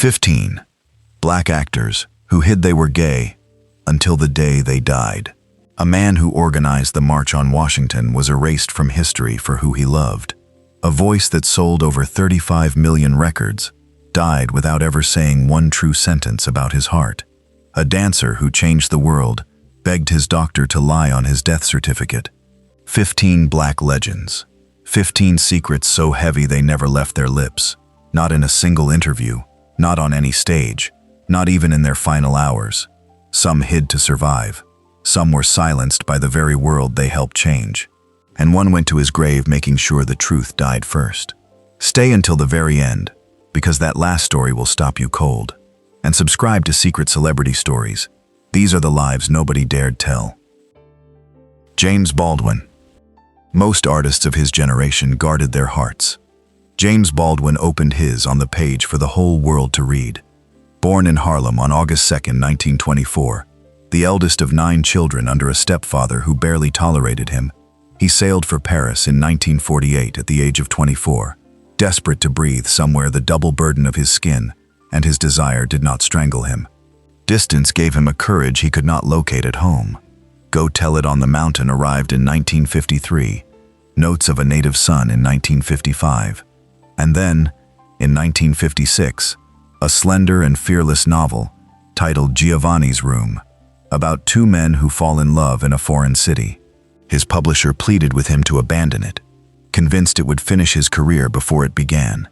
15. Black actors who hid they were gay until the day they died. A man who organized the March on Washington was erased from history for who he loved. A voice that sold over 35 million records died without ever saying one true sentence about his heart. A dancer who changed the world begged his doctor to lie on his death certificate. 15 black legends. 15 secrets so heavy they never left their lips. Not in a single interview, not on any stage, not even in their final hours. Some hid to survive. Some were silenced by the very world they helped change. And one went to his grave making sure the truth died first. Stay until the very end, because that last story will stop you cold. And subscribe to Secret Celebrity Stories. These are the lives nobody dared tell. James Baldwin. Most artists of his generation guarded their hearts. James Baldwin opened his on the page for the whole world to read. Born in Harlem on August 2, 1924, the eldest of 9 children under a stepfather who barely tolerated him, he sailed for Paris in 1948 at the age of 24, desperate to breathe somewhere the double burden of his skin, and his desire did not strangle him. Distance gave him a courage he could not locate at home. Go Tell It on the Mountain arrived in 1953, Notes of a Native Son in 1955, and then, in 1956, a slender and fearless novel titled Giovanni's Room, about 2 men who fall in love in a foreign city. His publisher pleaded with him to abandon it, convinced it would finish his career before it began.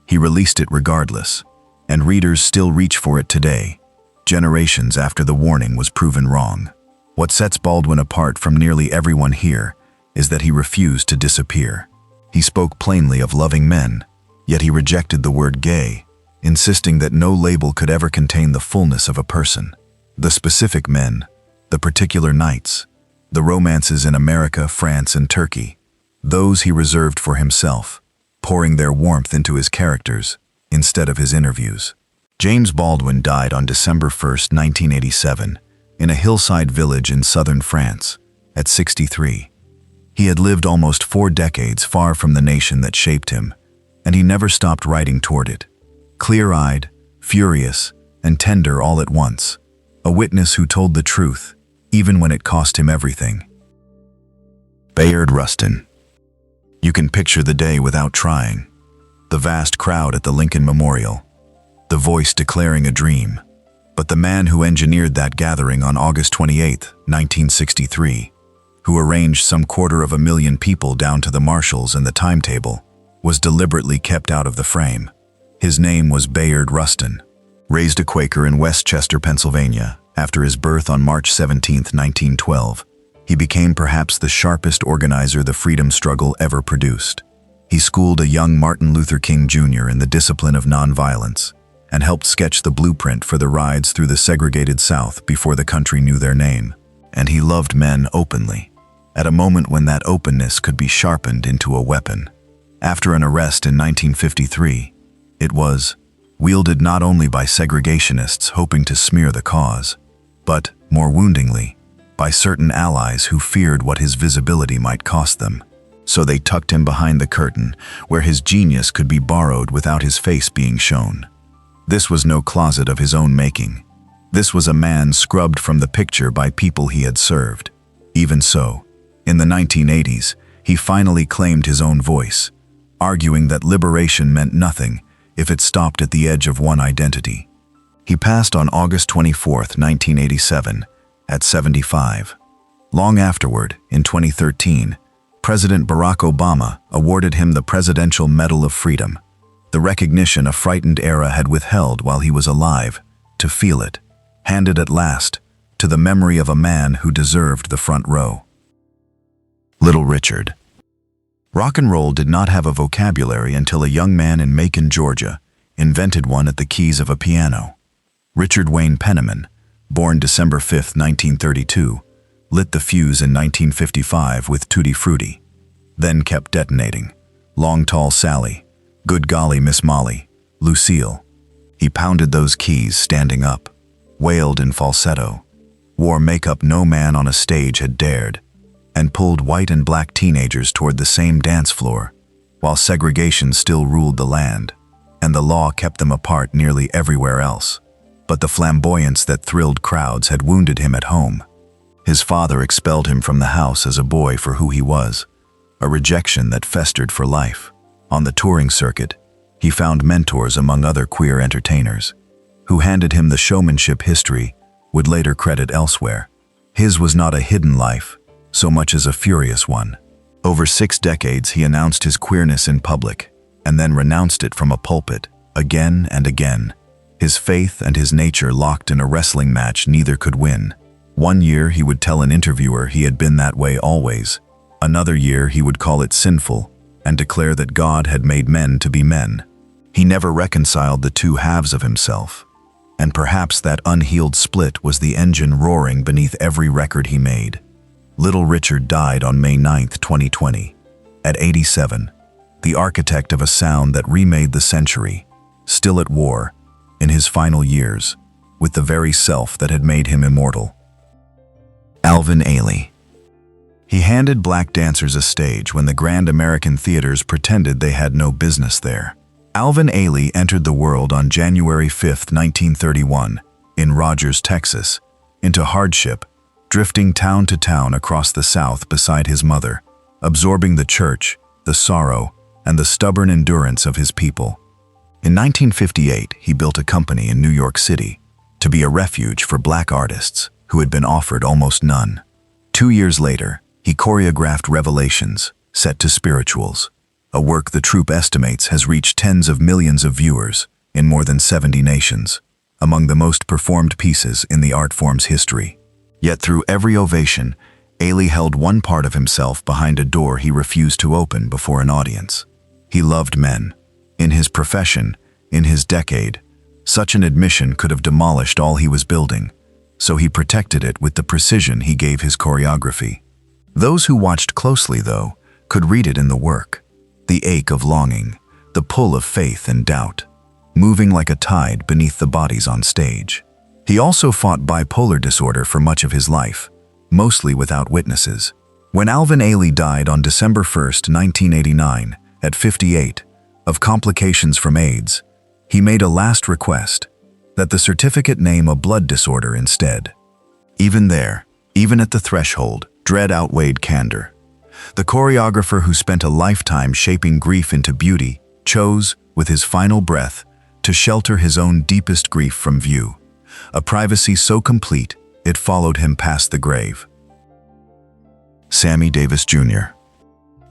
He released it regardless, and readers still reach for it today, generations after the warning was proven wrong. What sets Baldwin apart from nearly everyone here is that he refused to disappear. He spoke plainly of loving men, yet he rejected the word gay, insisting that no label could ever contain the fullness of a person. The specific men, the particular nights, the romances in America, France, and Turkey, those he reserved for himself, pouring their warmth into his characters instead of his interviews. James Baldwin died on December 1, 1987, in a hillside village in southern France, at 63. He had lived almost 4 decades far from the nation that shaped him, and he never stopped writing toward it. Clear-eyed, furious, and tender all at once. A witness who told the truth, even when it cost him everything. Bayard Rustin. You can picture the day without trying. The vast crowd at the Lincoln Memorial. The voice declaring a dream. But the man who engineered that gathering on August 28, 1963, who arranged some 250,000 people down to the marshals and the timetable, was deliberately kept out of the frame. His name was Bayard Rustin. Raised a Quaker in Westchester, Pennsylvania, after his birth on March 17, 1912, he became perhaps the sharpest organizer the freedom struggle ever produced. He schooled a young Martin Luther King Jr. in the discipline of nonviolence, and helped sketch the blueprint for the rides through the segregated South before the country knew their name. And he loved men openly, at a moment when that openness could be sharpened into a weapon. After an arrest in 1953, it was wielded not only by segregationists hoping to smear the cause, but, more woundingly, by certain allies who feared what his visibility might cost them. So they tucked him behind the curtain, where his genius could be borrowed without his face being shown. This was no closet of his own making. This was a man scrubbed from the picture by people he had served. Even so, in the 1980s, he finally claimed his own voice, arguing that liberation meant nothing if it stopped at the edge of one identity. He passed on August 24, 1987, at 75. Long afterward, in 2013, President Barack Obama awarded him the Presidential Medal of Freedom, the recognition a frightened era had withheld while he was alive, to feel it, handed at last, to the memory of a man who deserved the front row. Little Richard. Rock and roll did not have a vocabulary until a young man in Macon, Georgia, invented one at the keys of a piano. Richard Wayne Penniman, born December 5, 1932, lit the fuse in 1955 with Tutti Frutti, then kept detonating. Long Tall Sally, Good Golly Miss Molly, Lucille. He pounded those keys standing up, wailed in falsetto, wore makeup no man on a stage had dared, and pulled white and black teenagers toward the same dance floor, while segregation still ruled the land. and the law kept them apart nearly everywhere else. But the flamboyance that thrilled crowds had wounded him at home. His father expelled him from the house as a boy for who he was, a rejection that festered for life. On the touring circuit, he found mentors among other queer entertainers, who handed him the showmanship history would later credit elsewhere. His was not a hidden life, so much as a furious one. Over 6 decades he announced his queerness in public, and then renounced it from a pulpit, again and again. His faith and his nature locked in a wrestling match neither could win. One year he would tell an interviewer he had been that way always. Another year he would call it sinful, and declare that God had made men to be men. He never reconciled the two halves of himself, and perhaps that unhealed split was the engine roaring beneath every record he made. Little Richard died on May 9, 2020, at 87, the architect of a sound that remade the century, still at war, in his final years, with the very self that had made him immortal. Alvin Ailey. He handed black dancers a stage when the grand American theaters pretended they had no business there. Alvin Ailey entered the world on January 5, 1931, in Rogers, Texas, into hardship, drifting town to town across the South beside his mother, absorbing the church, the sorrow, and the stubborn endurance of his people. In 1958, he built a company in New York City to be a refuge for black artists who had been offered almost none. 2 years later, he choreographed Revelations, set to spirituals, a work the troupe estimates has reached tens of millions of viewers in more than 70 nations, among the most performed pieces in the art form's history. Yet through every ovation, Ailey held one part of himself behind a door he refused to open before an audience. He loved men. In his profession, in his decade, such an admission could have demolished all he was building, so he protected it with the precision he gave his choreography. Those who watched closely, though, could read it in the work. The ache of longing, the pull of faith and doubt, moving like a tide beneath the bodies on stage. He also fought bipolar disorder for much of his life, mostly without witnesses. When Alvin Ailey died on December 1, 1989, at 58, of complications from AIDS, he made a last request, that the certificate name a blood disorder instead. Even there, even at the threshold, dread outweighed candor. The choreographer who spent a lifetime shaping grief into beauty chose, with his final breath, to shelter his own deepest grief from view, a privacy so complete it followed him past the grave. Sammy Davis Jr.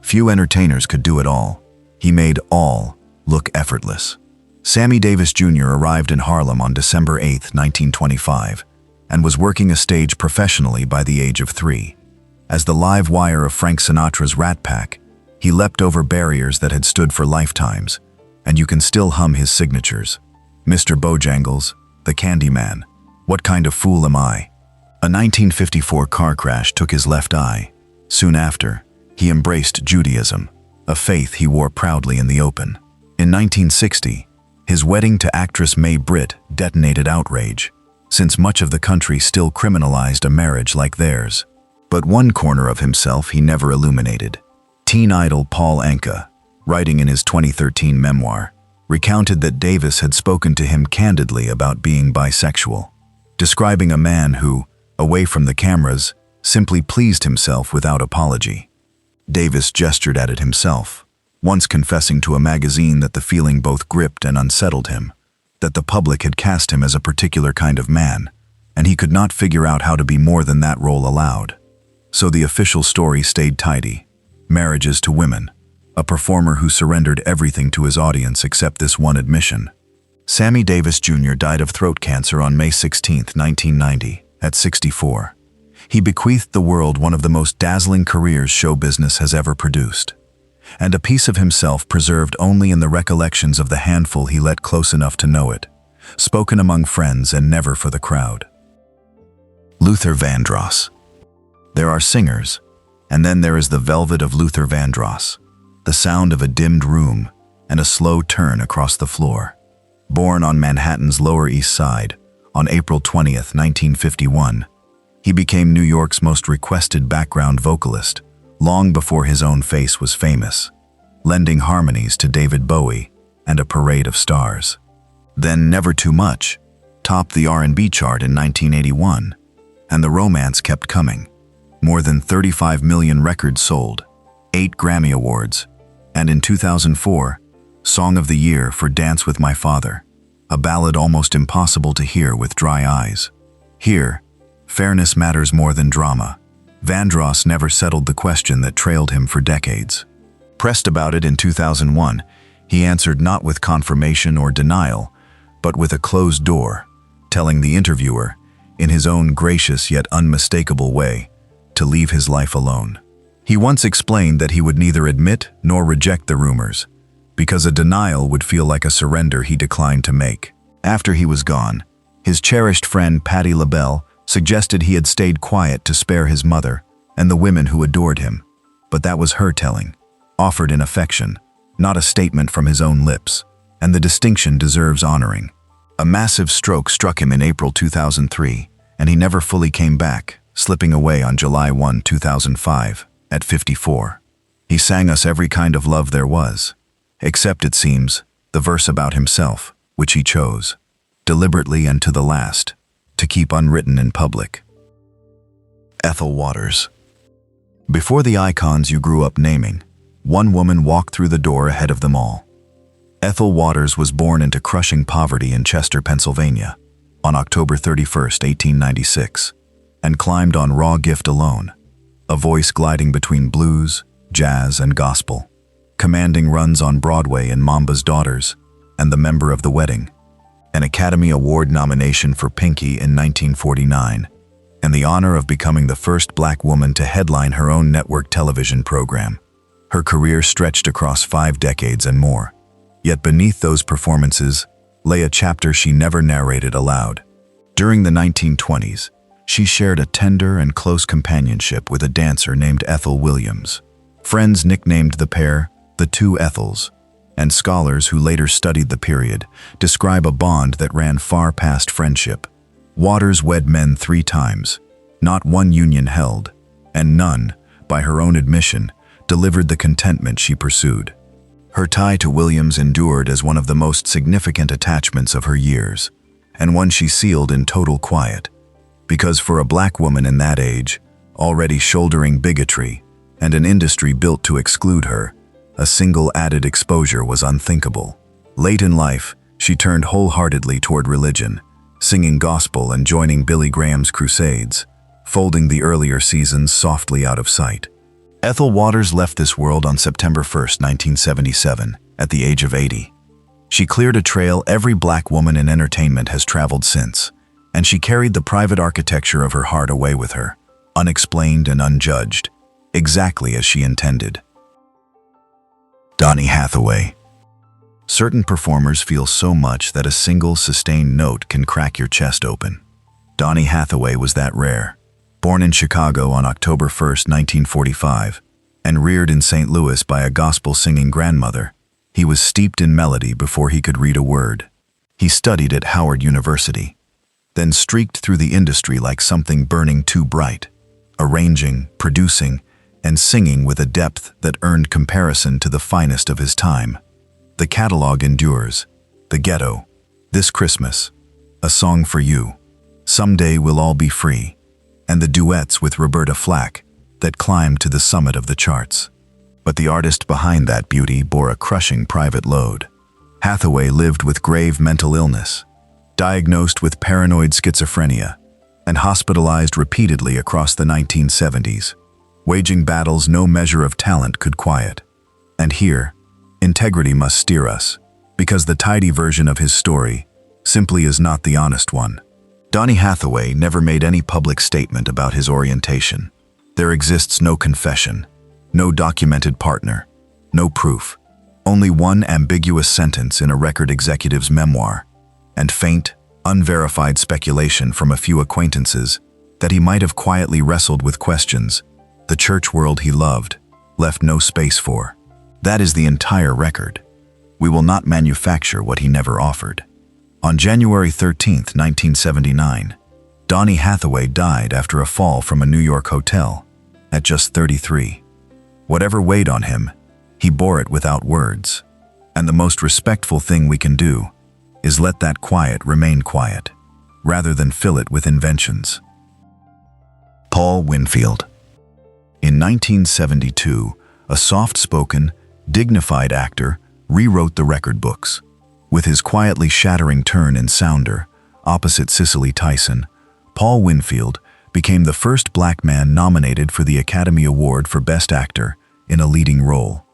Few entertainers could do it all. He made all look effortless. Sammy Davis Jr. arrived in Harlem on December 8, 1925, and was working a stage professionally by the age of 3. As the live wire of Frank Sinatra's Rat Pack, he leapt over barriers that had stood for lifetimes, and you can still hum his signatures. Mr. Bojangles, the Candyman, What Kind of Fool Am I? A 1954 car crash took his left eye. Soon after, he embraced Judaism, a faith he wore proudly in the open. In 1960, his wedding to actress Mae Britt detonated outrage, since much of the country still criminalized a marriage like theirs. But one corner of himself he never illuminated. Teen idol Paul Anka, writing in his 2013 memoir, recounted that Davis had spoken to him candidly about being bisexual, describing a man who, away from the cameras, simply pleased himself without apology. Davis gestured at it himself, once confessing to a magazine that the feeling both gripped and unsettled him, that the public had cast him as a particular kind of man, and he could not figure out how to be more than that role allowed. So the official story stayed tidy. Marriages to women, a performer who surrendered everything to his audience except this one admission. Sammy Davis Jr. died of throat cancer on May 16, 1990, at 64. He bequeathed the world one of the most dazzling careers show business has ever produced, and a piece of himself preserved only in the recollections of the handful he let close enough to know it, spoken among friends and never for the crowd. Luther Vandross. There are singers, and then there is the velvet of Luther Vandross, the sound of a dimmed room and a slow turn across the floor. Born on Manhattan's Lower East Side on April 20, 1951, he became New York's most requested background vocalist long before his own face was famous, lending harmonies to David Bowie and a parade of stars. Then Never Too Much topped the R&B chart in 1981, and the romance kept coming. More than 35 million records sold, 8 Grammy Awards, and in 2004, Song of the Year for Dance with My Father, a ballad almost impossible to hear with dry eyes. Here, fairness matters more than drama. Vandross never settled the question that trailed him for decades. Pressed about it in 2001, he answered not with confirmation or denial, but with a closed door, telling the interviewer, in his own gracious yet unmistakable way, to leave his life alone. He once explained that he would neither admit nor reject the rumors, because a denial would feel like a surrender he declined to make. After he was gone, his cherished friend Patti LaBelle suggested he had stayed quiet to spare his mother and the women who adored him, but that was her telling, offered in affection, not a statement from his own lips, and the distinction deserves honoring. A massive stroke struck him in April 2003, and he never fully came back, slipping away on July 1, 2005, at 54. He sang us every kind of love there was, except, it seems, the verse about himself, which he chose, deliberately and to the last, to keep unwritten in public. Ethel Waters. Before the icons you grew up naming, one woman walked through the door ahead of them all. Ethel Waters was born into crushing poverty in Chester, Pennsylvania, on October 31, 1896, and climbed on raw gift alone, a voice gliding between blues, jazz, and gospel, commanding runs on Broadway in Mamba's Daughters and The Member of the Wedding, an Academy Award nomination for Pinky in 1949, and the honor of becoming the first black woman to headline her own network television program. Her career stretched across 5 decades and more, yet beneath those performances lay a chapter she never narrated aloud. During the 1920s, she shared a tender and close companionship with a dancer named Ethel Williams. Friends nicknamed the pair the Two Ethels, and scholars who later studied the period describe a bond that ran far past friendship. Waters wed men 3 times, not one union held, and none, by her own admission, delivered the contentment she pursued. Her tie to Williams endured as one of the most significant attachments of her years, and one she sealed in total quiet, because for a black woman in that age, already shouldering bigotry and an industry built to exclude her, a single added exposure was unthinkable. Late in life, she turned wholeheartedly toward religion, singing gospel and joining Billy Graham's crusades, folding the earlier seasons softly out of sight. Ethel Waters left this world on September 1, 1977, at the age of 80. She cleared a trail every black woman in entertainment has traveled since, and she carried the private architecture of her heart away with her, unexplained and unjudged, exactly as she intended. Donny Hathaway. Certain performers feel so much that a single sustained note can crack your chest open. Donny Hathaway was that rare. Born in Chicago on October 1, 1945, and reared in St. Louis by a gospel-singing grandmother, he was steeped in melody before he could read a word. He studied at Howard University, then streaked through the industry like something burning too bright, arranging, producing, and singing with a depth that earned comparison to the finest of his time. The catalog endures: The Ghetto, This Christmas, A Song for You, Someday We'll All Be Free, and the duets with Roberta Flack that climbed to the summit of the charts. But the artist behind that beauty bore a crushing private load. Hathaway lived with grave mental illness, diagnosed with paranoid schizophrenia, and hospitalized repeatedly across the 1970s, waging battles no measure of talent could quiet. And here, integrity must steer us, because the tidy version of his story simply is not the honest one. Donny Hathaway never made any public statement about his orientation. There exists no confession, no documented partner, no proof, only one ambiguous sentence in a record executive's memoir, and faint, unverified speculation from a few acquaintances that he might have quietly wrestled with questions the church world he loved left no space for. That is the entire record. We will not manufacture what he never offered. On January 13, 1979, Donny Hathaway died after a fall from a New York hotel, at just 33. Whatever weighed on him, he bore it without words. And the most respectful thing we can do is let that quiet remain quiet, rather than fill it with inventions. Paul Winfield. In 1972, a soft-spoken, dignified actor rewrote the record books. With his quietly shattering turn in Sounder, opposite Cicely Tyson, Paul Winfield became the first black man nominated for the Academy Award for Best Actor in a leading role.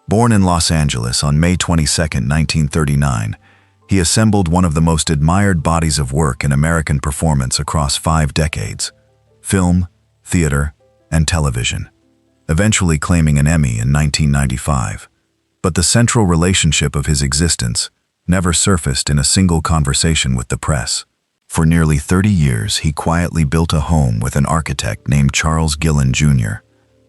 Born in Los Angeles on May 22, 1939, he assembled one of the most admired bodies of work in American performance across 5 decades: film, theater, and television, eventually claiming an Emmy in 1995. But the central relationship of his existence never surfaced in a single conversation with the press. For nearly 30 years, he quietly built a home with an architect named Charles Gillen Jr.,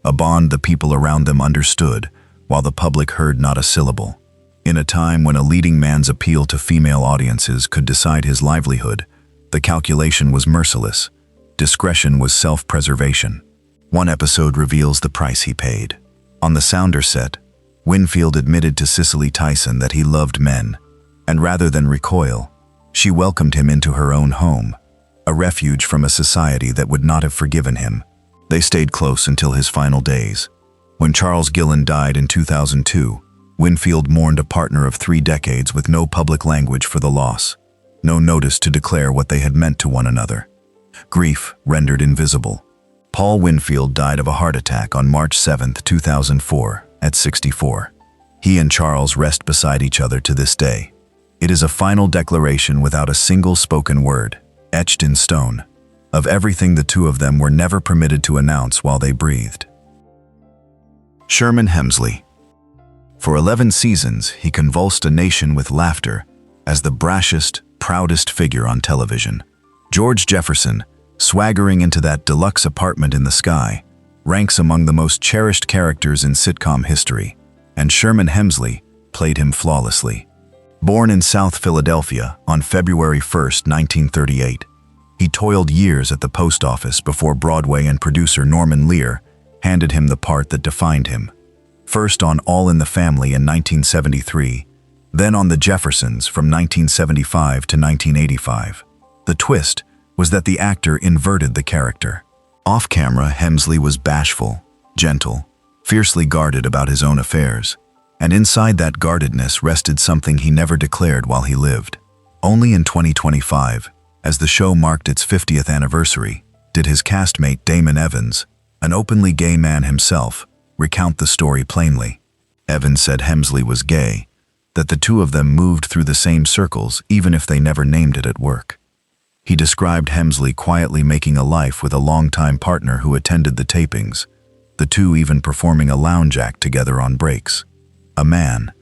a bond the people around them understood, while the public heard not a syllable. In a time when a leading man's appeal to female audiences could decide his livelihood, the calculation was merciless. Discretion was self-preservation. One episode reveals the price he paid. On the Sounder set, Winfield admitted to Cicely Tyson that he loved men, and rather than recoil, she welcomed him into her own home, a refuge from a society that would not have forgiven him. They stayed close until his final days. When Charles Gillen died in 2002, Winfield mourned a partner of 3 decades with no public language for the loss, no notice to declare what they had meant to one another. Grief rendered invisible. Paul Winfield died of a heart attack on March 7, 2004, at 64. He and Charles rest beside each other to this day. It is a final declaration without a single spoken word, etched in stone, of everything the two of them were never permitted to announce while they breathed. Sherman Hemsley. For 11 seasons, he convulsed a nation with laughter as the brashest, proudest figure on television. George Jefferson, swaggering into that deluxe apartment in the sky, ranks among the most cherished characters in sitcom history, and Sherman Hemsley played him flawlessly. Born in South Philadelphia on February 1, 1938, he toiled years at the post office before Broadway and producer Norman Lear handed him the part that defined him. First on All in the Family in 1973, then on The Jeffersons from 1975 to 1985. The twist was that the actor inverted the character. Off-camera, Hemsley was bashful, gentle, fiercely guarded about his own affairs, and inside that guardedness rested something he never declared while he lived. Only in 2025, as the show marked its 50th anniversary, did his castmate Damon Evans, an openly gay man himself, recount the story plainly. Evans said Hemsley was gay, that the two of them moved through the same circles even if they never named it at work. He described Hemsley quietly making a life with a longtime partner who attended the tapings, the two even performing a lounge act together on breaks. A man,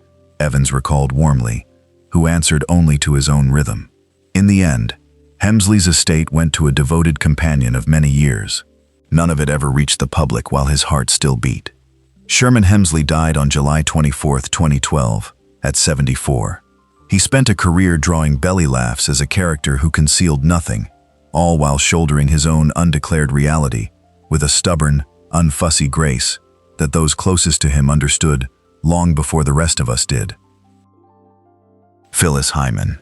Evans recalled warmly, who answered only to his own rhythm. In the end, Hemsley's estate went to a devoted companion of many years. None of it ever reached the public while his heart still beat. Sherman Hemsley died on July 24, 2012, at 74. He spent a career drawing belly laughs as a character who concealed nothing, all while shouldering his own undeclared reality with a stubborn, unfussy grace that those closest to him understood long before the rest of us did. Phyllis Hyman.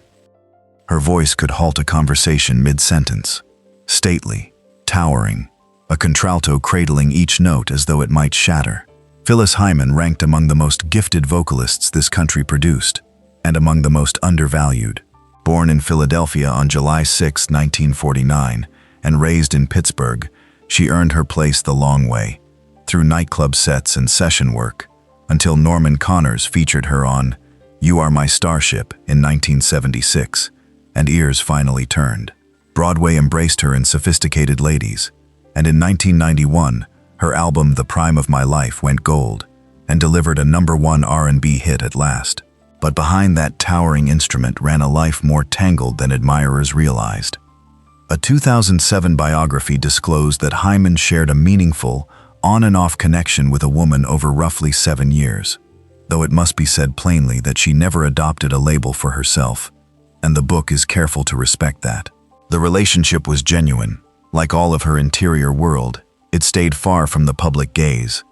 Her voice could halt a conversation mid-sentence, stately, towering, a contralto cradling each note as though it might shatter. Phyllis Hyman ranked among the most gifted vocalists this country produced, and among the most undervalued. Born in Philadelphia on July 6, 1949, and raised in Pittsburgh, she earned her place the long way, through nightclub sets and session work, until Norman Connors featured her on You Are My Starship in 1976, and ears finally turned. Broadway embraced her in Sophisticated Ladies, and in 1991, her album The Prime of My Life went gold and delivered a #1 R&B hit at last. But behind that towering instrument ran a life more tangled than admirers realized. A 2007 biography disclosed that Hyman shared a meaningful, on and off connection with a woman over roughly 7 years, though it must be said plainly that she never adopted a label for herself, and the book is careful to respect that. The relationship was genuine. Like all of her interior world, it stayed far from the public gaze.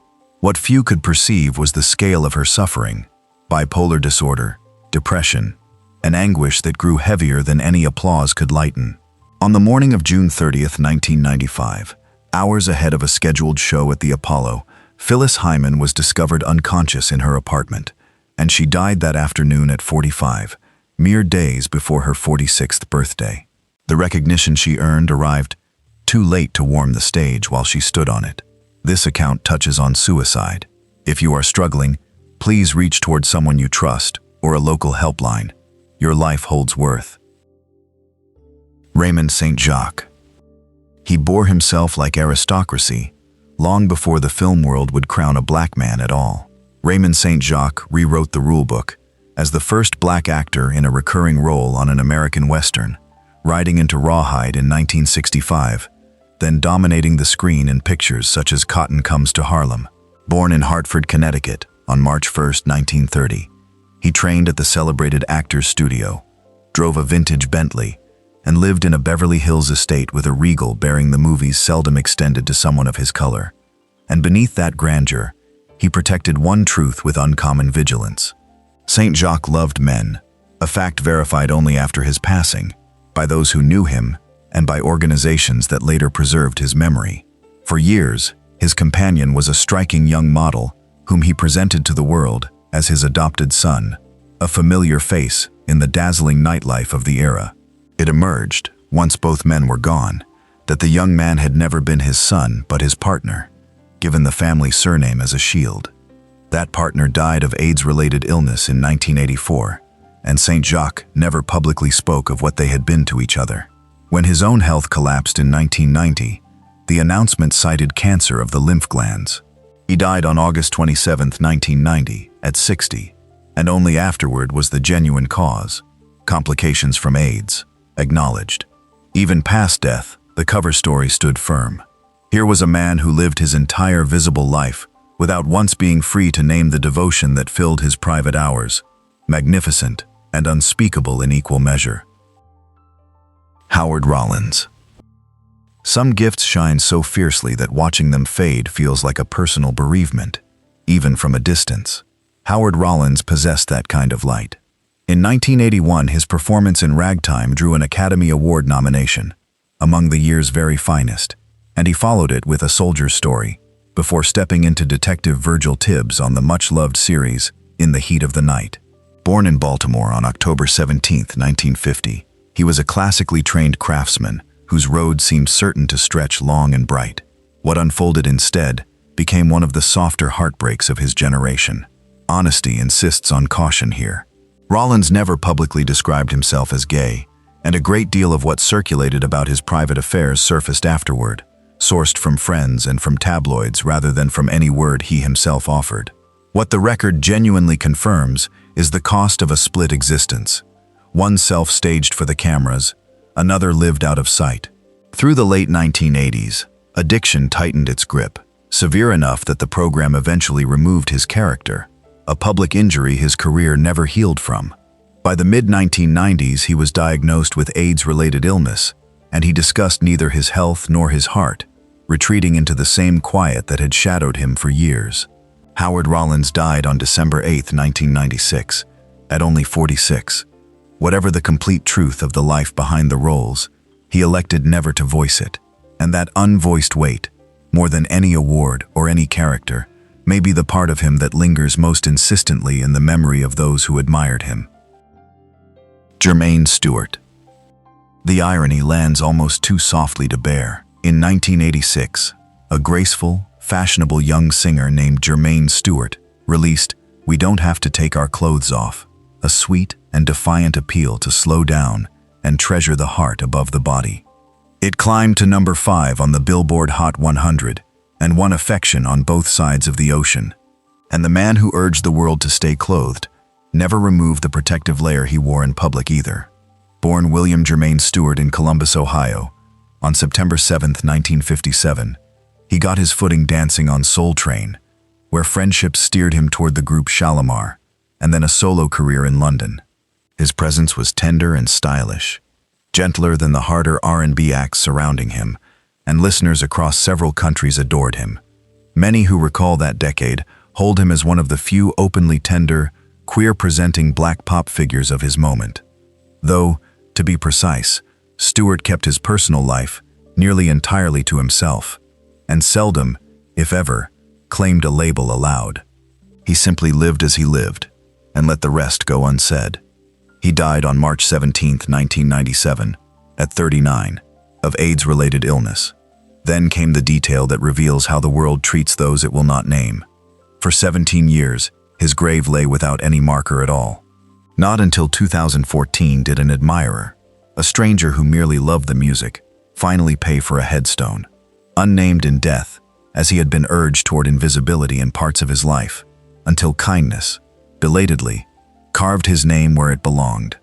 What few could perceive was the scale of her suffering, bipolar disorder, depression, an anguish that grew heavier than any applause could lighten. On the morning of June 30th, 1995, hours ahead of a scheduled show at the Apollo, Phyllis Hyman was discovered unconscious in her apartment, and she died that afternoon at 45, mere days before her 46th birthday. The recognition she earned arrived too late to warm the stage while she stood on it. This account touches on suicide. If you are struggling, please reach toward someone you trust or a local helpline. Your life holds worth. Raymond St. Jacques. He bore himself like aristocracy, long before the film world would crown a black man at all. Raymond St. Jacques rewrote the rulebook as the first black actor in a recurring role on an American Western, riding into Rawhide in 1965, then dominating the screen in pictures such as Cotton Comes to Harlem. Born in Hartford, Connecticut, on March 1, 1930, he trained at the celebrated Actors Studio, drove a vintage Bentley, and lived in a Beverly Hills estate with a regal bearing the movies seldom extended to someone of his color. And beneath that grandeur, he protected one truth with uncommon vigilance. St. Jacques loved men, a fact verified only after his passing, by those who knew him and by organizations that later preserved his memory. For years, his companion was a striking young model whom he presented to the world as his adopted son, a familiar face in the dazzling nightlife of the era. It emerged, once both men were gone, that the young man had never been his son but his partner, given the family surname as a shield. That partner died of AIDS-related illness in 1984, and St. Jacques never publicly spoke of what they had been to each other. When his own health collapsed in 1990, the announcement cited cancer of the lymph glands. He died on August 27, 1990, at 60, and only afterward was the genuine cause, complications from AIDS, acknowledged. Even past death, the cover story stood firm. Here was a man who lived his entire visible life without once being free to name the devotion that filled his private hours, magnificent and unspeakable in equal measure. Howard Rollins. Some gifts shine so fiercely that watching them fade feels like a personal bereavement, even from a distance. Howard Rollins possessed that kind of light. In 1981, his performance in Ragtime drew an Academy Award nomination, among the year's very finest, and he followed it with A Soldier's Story, before stepping into Detective Virgil Tibbs on the much-loved series In the Heat of the Night. Born in Baltimore on October 17, 1950, he was a classically trained craftsman whose road seemed certain to stretch long and bright. What unfolded instead became one of the softer heartbreaks of his generation. Honesty insists on caution here. Rollins never publicly described himself as gay, and a great deal of what circulated about his private affairs surfaced afterward, sourced from friends and from tabloids rather than from any word he himself offered. What the record genuinely confirms is the cost of a split existence. One self-staged for the cameras, another lived out of sight. Through the late 1980s, addiction tightened its grip, severe enough that the program eventually removed his character, a public injury his career never healed from. By the mid-1990s, he was diagnosed with AIDS-related illness, and he discussed neither his health nor his heart, retreating into the same quiet that had shadowed him for years. Howard Rollins died on December 8, 1996, at only 46. Whatever the complete truth of the life behind the roles, he elected never to voice it, and that unvoiced weight, more than any award or any character, may be the part of him that lingers most insistently in the memory of those who admired him. Jermaine Stewart. The irony lands almost too softly to bear. In 1986, a graceful, fashionable young singer named Jermaine Stewart released We Don't Have to Take Our Clothes Off, a sweet and defiant appeal to slow down and treasure the heart above the body. It climbed to number 5 on the Billboard Hot 100 and won affection on both sides of the ocean. And the man who urged the world to stay clothed never removed the protective layer he wore in public either. Born William Jermaine Stewart in Columbus, Ohio, on September 7, 1957, he got his footing dancing on Soul Train, where friendship steered him toward the group Shalimar, and then a solo career in London. His presence was tender and stylish, gentler than the harder R&B acts surrounding him, and listeners across several countries adored him. Many who recall that decade hold him as one of the few openly tender, queer-presenting black pop figures of his moment. Though, to be precise, Stewart kept his personal life nearly entirely to himself, and seldom, if ever, claimed a label aloud. He simply lived as he lived, and let the rest go unsaid. He died on March 17, 1997, at 39, of AIDS-related illness. Then came the detail that reveals how the world treats those it will not name. For 17 years, his grave lay without any marker at all. Not until 2014 did an admirer, a stranger who merely loved the music, finally pay for a headstone. Unnamed in death, as he had been urged toward invisibility in parts of his life, until kindness, belatedly, carved his name where it belonged.